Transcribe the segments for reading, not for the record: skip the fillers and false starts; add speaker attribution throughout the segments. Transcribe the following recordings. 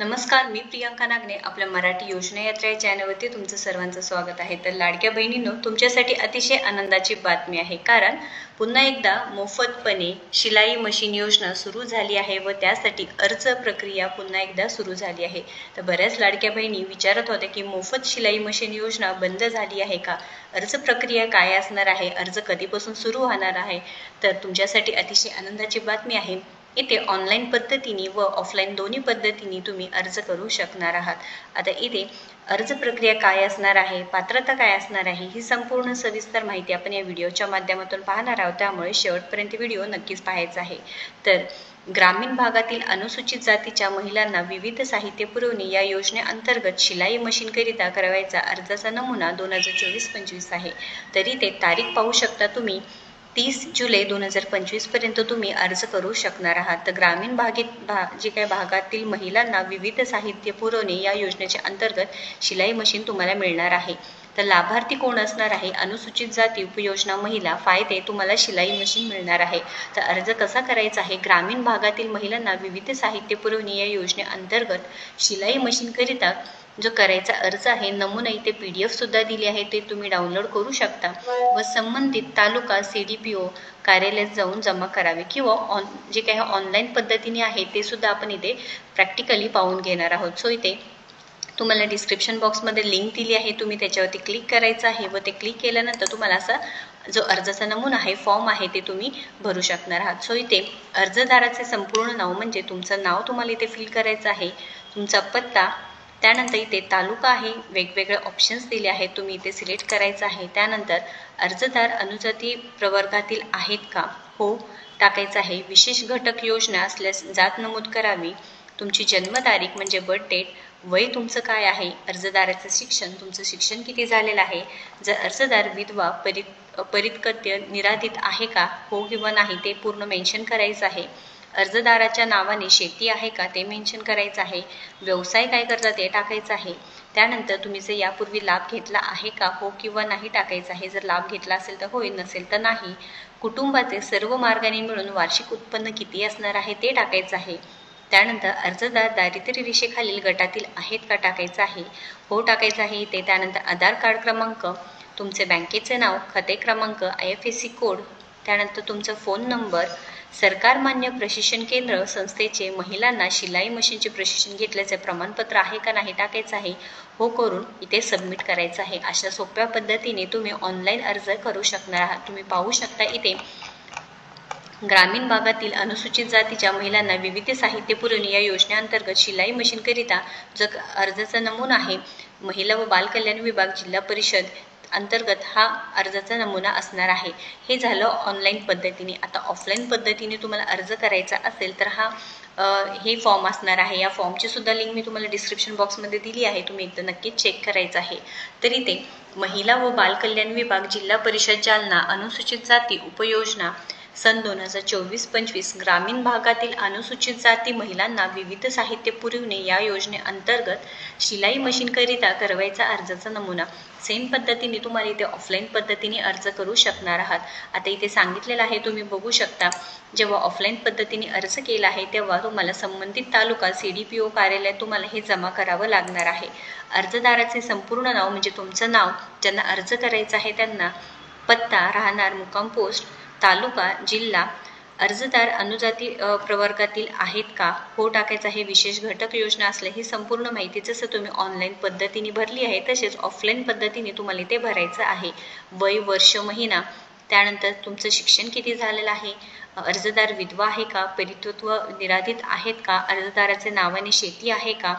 Speaker 1: नमस्कार, मी प्रियांका नागने आपल्या मराठी योजना यात्रा या चॅनलवरती तुमचं सर्वांचं स्वागत आहे। तर लाडक्या बहिणींनो, तुमच्यासाठी अतिशय आनंदाची बातमी आहे, कारण पुन्हा एकदा मोफतपणे शिलाई मशीन योजना सुरू झाली आहे व त्यासाठी अर्ज प्रक्रिया पुन्हा एकदा सुरू झाली आहे। तर बऱ्याच लाडक्या बहिणी विचारत होत्या की मोफत शिलाई मशीन योजना बंद झाली आहे का, अर्ज प्रक्रिया काय असणार आहे, अर्ज कधीपासून सुरू होणार आहे। तर तुमच्यासाठी अतिशय आनंदाची बातमी आहे, इथे ऑनलाईन पद्धतीने व ऑफलाईन दोन्ही पद्धतीने तुम्ही अर्ज करू शकणार आहात। आता इथे अर्ज प्रक्रिया काय असणार आहे, पात्रता काय असणार आहे, ही संपूर्ण सविस्तर माहिती आपण या व्हिडिओच्या माध्यमातून पाहणार आहोत, त्यामुळे शेवटपर्यंत व्हिडिओ नक्कीच पाहायचा आहे। तर ग्रामीण भागातील अनुसूचित जातीच्या महिलांना विविध साहित्य पुरवणी या योजनेअंतर्गत शिलाई मशीनकरिता करावयाचा अर्जाचा नमुना 2024-25 आहे। तरी ते तारीख पाहू शकता तुम्ही, 30 जुलै 2025 पर्यंत तुम्ही अर्ज करू शकणार आहात। तर ग्रामीण जे काही भागातील महिलांना विविध साहित्य पुरवणे या योजनेच्या अंतर्गत शिलाई मशीन तुम्हाला मिळणार आहे। तर लाभार्थी कोण असणार आहे, अनुसूचित जाती उपयोजना महिला, फायदे तुम्हाला शिलाई मशीन मिळणार आहे। तर अर्ज कसा करायचा आहे, ग्रामीण भागातील महिलांना विविध साहित्य पुरवणी या योजनेअंतर्गत शिलाई मशीनकरिता जो करायचा अर्ज आहे, नमुना इथे PDF सुद्धा दिली आहे, ते तुम्ही डाउनलोड करू शकता व संबंधित तालुका CDPO कार्यालयात जाऊन जमा करावे, किंवा जे काही ऑनलाईन पद्धतीने आहे ते सुद्धा आपण इथे प्रॅक्टिकली पाहून घेणार आहोत। सो इथे तुम्हाला डिस्क्रिप्शन बॉक्समध्ये लिंक दिली आहे, तुम्ही त्याच्यावरती क्लिक करायचं आहे व ते क्लिक केल्यानंतर तुम्हाला असा जो अर्जाचा नमुना आहे, फॉर्म आहे, ते तुम्ही भरू शकणार आहात। सो इथे अर्जदाराचे संपूर्ण नाव म्हणजे तुमचं नाव तुम्हाला इथे फिल करायचं आहे, तुमचा पत्ता, त्यानंतर इथे तालुका आहे, वेगवेगळे ऑप्शन्स दिले आहेत, तुम्ही इथे सिलेक्ट करायचं आहे। त्यानंतर अर्जदार अनुजाती प्रवर्गातील आहेत का, हो टाकायचं आहे। विशेष घटक योजना असल्यास जात नमूद करावी, तुमची जन्मतारीख म्हणजे बर्थ डेट, वय तुमचं काय आहे, अर्जदाराचं शिक्षण, तुमचं शिक्षण किती झालेलं आहे, जर अर्जदार विधवा, परित्यक्ते, निराधित आहे का, हो किंवा नाही ते पूर्ण मेन्शन करायचं आहे। अर्जदाराच्या नावाने शेती आहे का ते मेन्शन करायचं आहे, व्यवसाय काय करतात ते टाकायचं आहे। त्यानंतर तुम्ही जर यापूर्वी लाभ घेतला आहे का, हो किंवा नाही टाकायचं आहे, जर लाभ घेतला असेल तर होय, नसेल तर नाही। कुटुंबाचे सर्व मार्गाने मिळून वार्षिक उत्पन्न किती असणार आहे ते टाकायचं आहे। त्यानंतर अर्जदार दारिद्र्य रेषेखालील गटातील आहेत का टाकायचं आहे, हो टाकायचं आहे इथे। त्यानंतर आधार कार्ड क्रमांक, तुमचे बँकेचे नाव, खाते क्रमांक, IFSC कोड, त्यानंतर तुमचा फोन नंबर, सरकार मान्य प्रशिक्षण केंद्र संस्थेचे महिलांना शिलाई मशीनचे प्रशिक्षण घेतल्याचे प्रमाणपत्र आहे का नाही टाकायचं आहे, हो करून इथे सबमिट करायचं आहे। अशा सोप्या पद्धतीने तुम्ही ऑनलाईन अर्ज करू शकणार आहात। तुम्ही पाहू शकता इथे ग्रामीण भागातील अनुसूचित जातीच्या महिलांना विविध साहित्य पुरवणी या योजनेअंतर्गत शिलाई मशीनकरिता जो अर्जाचा नमुना आहे, महिला व बालकल्याण विभाग, जिल्हा परिषद अंतर्गत हा अर्जाचा नमुना असणार आहे। हे झालं ऑनलाईन पद्धतीने। आता ऑफलाईन पद्धतीने तुम्हाला अर्ज करायचा असेल तर हे फॉर्म असणार आहे। या फॉर्मची सुद्धा लिंक मी तुम्हाला डिस्क्रिप्शन बॉक्समध्ये दिली आहे, तुम्ही एकदा नक्कीच चेक करायचं आहे। तर इथे महिला व बालकल्याण विभाग, जिल्हा परिषद जालना, अनुसूचित जाती उपयोजना सन 2024-25 ग्रामीण भागातील अनुसूचित जाती महिलांना विविध साहित्य पुरवणे या योजनेअंतर्गत शिलाई मशीनकरिता करावयाचा अर्जाचा नमुना। सेम पद्धतीने तुम्हाला इथे ऑफलाईन पद्धतीने अर्ज करू शकणार आहात। आता इथे सांगितलेलं आहे, तुम्ही बघू शकता, जेव्हा ऑफलाईन पद्धतीने अर्ज केला आहे तेव्हा तुम्हाला संबंधित तालुका CDPO कार्यालयात तुम्हाला हे जमा करावं लागणार आहे। अर्जदाराचे संपूर्ण नाव म्हणजे तुमचं नाव, ज्यांना अर्ज करायचं आहे त्यांना, पत्ता, राहणार, मुक्काम पोस्ट, तालुका, जिल्हा, अर्जदार अनुजाती प्रवर्गातील आहेत का, हो टाकायचं आहे। विशेष घटक योजना असल्या ही संपूर्ण माहिती जसं तुम्ही ऑनलाईन पद्धतीने भरली आहे तसेच ऑफलाईन पद्धतीने तुम्हाला इथे भरायचं आहे। वय, वर्ष, महिना, त्यानंतर तुमचं शिक्षण किती झालेलं आहे, अर्जदार विधवा आहे का, परित्यक्ते, निराधित आहेत का, अर्जदाराचे नावाने शेती आहे का,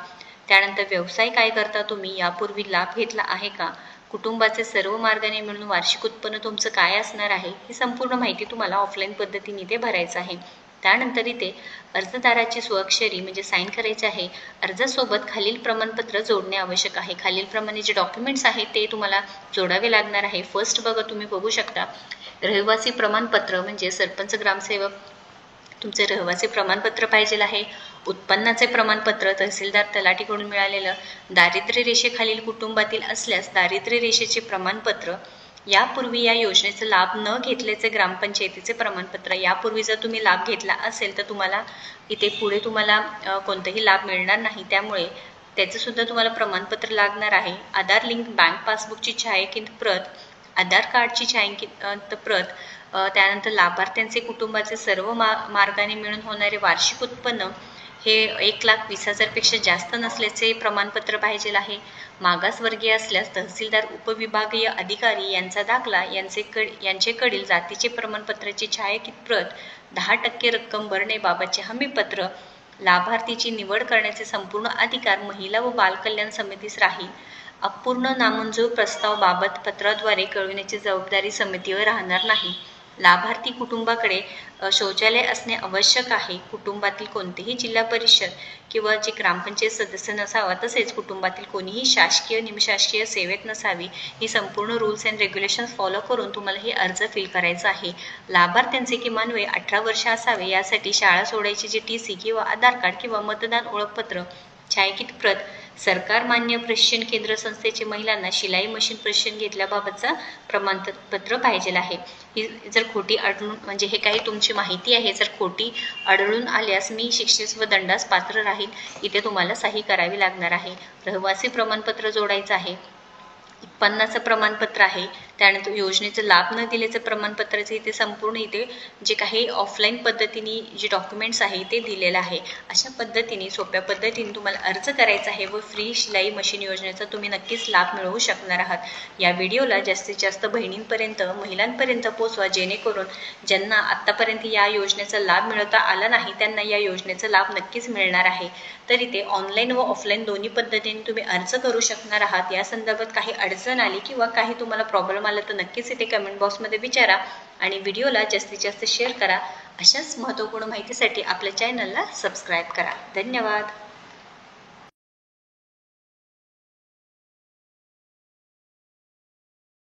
Speaker 1: त्यानंतर व्यवसाय काय करता तुम्ही, यापूर्वी लाभ घेतला आहे का, कुटुंबाचे सर्व मार्गाने मिळून वार्षिक उत्पन्न तुमचं काय असणार आहे, ही संपूर्ण माहिती तुम्हाला ऑफलाईन पद्धतीने इथे भरायचं आहे। त्यानंतर इथे अर्जदाराची स्वाक्षरी म्हणजे साईन करायचे आहे। अर्जासोबत खालील प्रमाणपत्र जोडणे आवश्यक आहे। खालीलप्रमाणे जे डॉक्युमेंट्स आहेत ते तुम्हाला जोडावे लागणार आहे। फर्स्ट बघा, तुम्ही बघू शकता, रहिवासी प्रमाणपत्र म्हणजे सरपंच, ग्रामसेवक, तुमचे रहिवासी प्रमाणपत्र पाहिजे आहे। उत्पन्नाचे प्रमाणपत्र तहसीलदार, तलाठीकडून मिळालेलं, दारिद्र्य रेषेखालील कुटुंबातील असल्यास दारिद्र्य रेषेचे प्रमाणपत्र, यापूर्वी या योजनेचा लाभ न घेतल्याचे ग्रामपंचायतीचे प्रमाणपत्र, यापूर्वी जर तुम्ही लाभ घेतला असेल तर तुम्हाला इथे पुढे तुम्हाला कोणताही लाभ मिळणार नाही, त्यामुळे त्याचं सुद्धा तुम्हाला प्रमाणपत्र लागणार आहे। आधार लिंक बँक पासबुकची छायांकित प्रत, आधार कार्डची छायांकित प्रत, त्यानंतर लाभार्थ्यांचे कुटुंबाचे सर्व मार्गाने मिळून होणारे वार्षिक उत्पन्न हे 1,20,000 पेक्षा जास्त नसल्याचे प्रमाणपत्र पाहिजे आहे। मागासवर्गीय असल्यास तहसीलदार, उपविभागीय अधिकारी यांचा दाखला, यांचेकडील जातीचे प्रमाणपत्राची छायांकित प्रत, 10% रक्कम भरण्याबाबतचे हमीपत्र, लाभार्थीची निवड करण्याचे संपूर्ण अधिकार महिला व बालकल्याण समितीस राहील। अपूर्ण नामंजूर प्रस्ताव बाबत पत्राद्वारे कळविण्याची जबाबदारी समितीवर राहणार नाही। लाभार्थी कुटुंबाकडे शौचालय असणे आवश्यक आहे। कुटुंबातील कोणतेही जिल्हा परिषद किंवा जे ग्रामपंचायत सदस्य नसावा, तसेच कुटुंबातील कोणीही शासकीय निमशासकीय सेवेत नसावी। ही संपूर्ण रूल्स अँड रेग्युलेशन्स फॉलो करून तुम्हाला हे अर्ज फिल करायचा आहे। लाभार्थ्यांचे किमान वय 18 वर्ष असावे। यासाठी शाळा सोडायची जे TC किंवा आधार कार्ड किंवा मतदान ओळखपत्र छायांकित प्रत, सरकार मान्य प्रशिक्षण केंद्र संस्थेचे महिलांना शिलाई मशीन प्रशिक्षण घेतल्याबाबतचा प्रमाणपत्र पाहिजे आहे। ही जर खोटी आढळून, म्हणजे हे काही तुमची माहिती आहे, जर खोटी आढळून आल्यास मी शिक्षेस व दंडास पात्र राहील। इथे तुम्हाला सही करावी लागणार आहे। रहिवासी प्रमाणपत्र जोडायचं आहे, उत्पन्नाचं प्रमाणपत्र आहे, त्यानंतर योजनेचा लाभ न दिल्याचं प्रमाणपत्राचे इथे संपूर्ण इथे जे काही ऑफलाईन पद्धतीने जे डॉक्युमेंट्स आहे ते दिलेलं आहे। अशा पद्धतीने सोप्या पद्धतीने तुम्हाला अर्ज करायचा आहे व फ्री शिलाई मशीन योजनेचा तुम्ही नक्कीच लाभ मिळवू शकणार आहात। या व्हिडिओला जास्तीत जास्त बहिणींपर्यंत, महिलांपर्यंत पोहोचवा, जेणेकरून ज्यांना आतापर्यंत या योजनेचा लाभ मिळवता आला नाही त्यांना या योजनेचा लाभ नक्कीच मिळणार आहे। तर इथे ऑनलाईन व ऑफलाईन दोन्ही पद्धतीने तुम्ही अर्ज करू शकणार आहात। या संदर्भात काही अडचण आली किंवा काही तुम्हाला प्रॉब्लेम आला तर नक्कीच इथे कमेंट बॉक्समध्ये विचारा आणि व्हिडिओला जास्तीत जास्त शेअर करा। अशाच महत्त्वपूर्ण माहितीसाठी आपल्या चॅनलला सबस्क्राईब करा। धन्यवाद।